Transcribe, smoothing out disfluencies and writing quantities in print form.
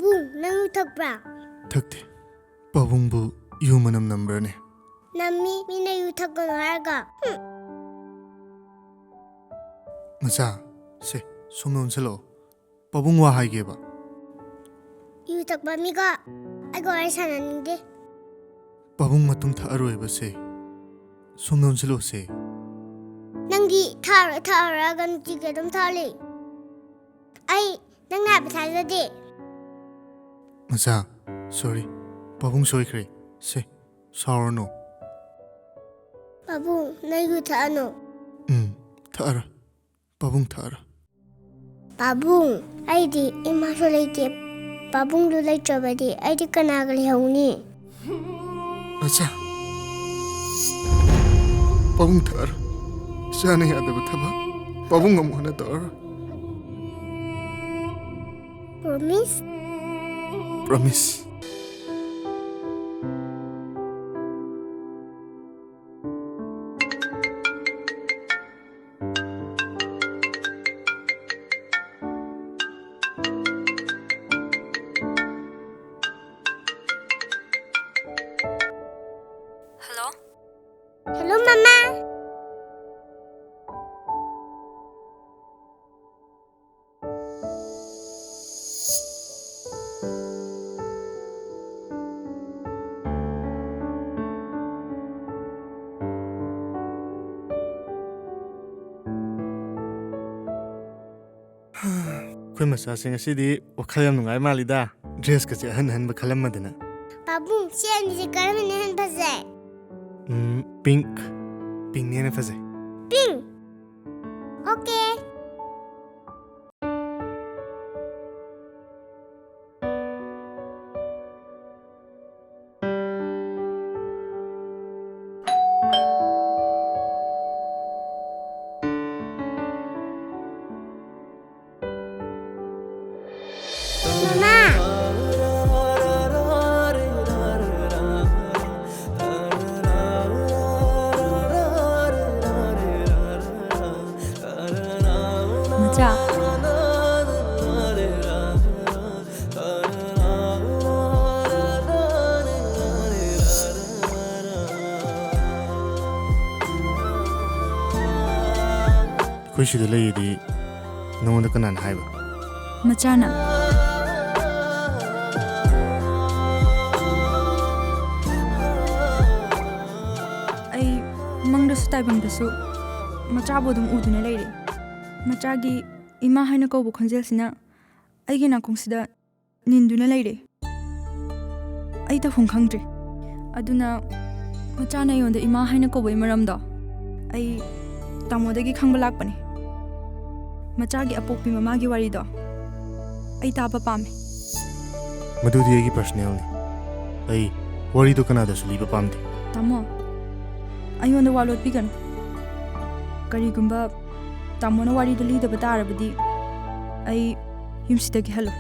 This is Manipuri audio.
Pabung, nang yu thakbra? Thakte. Pabungbu yu manam numberne. Nami, mina yu thakano harga. Macha, se, sumnon salo. Pabung wa haige ba. Yu thakba miga. Aigo aisana ninde. Pabung matung tha aroi ba se. Sumnon salo se. Nangi thara gan chike dum thali. Ai, nang na bithaga de. Macha, sorry. Pabung soikre. Se, sorrow no. Pabung, nang yu thano. Thara. Pabung thara. Pabung, ai di imaso leite. Pabung lu lai chabadi, ai di kanagali hauni. Macha. Pabung thara. Sana yada bataba. Pabung amona thara. Promise? Promise. Hello? Hello, Mama. Koi macha sing asidi wakhal yam nungai malida. Dress ka che han ba khalam madina. Pabung, siya ni si Karambana han Fajei. Pink. Pink ne na Fajei. Ping. Okay. Mama. Macha. Koi shida lai di nonda kanan haiba. Machana. Ai mangdasu taibangdasu machabu dum uduna leire. Machagi ima haina ko bu khonjel sina aigi na kungsida ninduna leire. Ai ta phung khangdre. Aduna machana yonda ima haina ko bai maramda. Ai tamodagi khangba lakpani. Machagi apokpi mamagi warido. Ai taba pame. Madudi egi personal ni. Ai wari to kanada suliba pamde. Tamo. Ayonda walot pigan. Karigumba tamona wari dali da batara badi. Ai yumsidagi hello.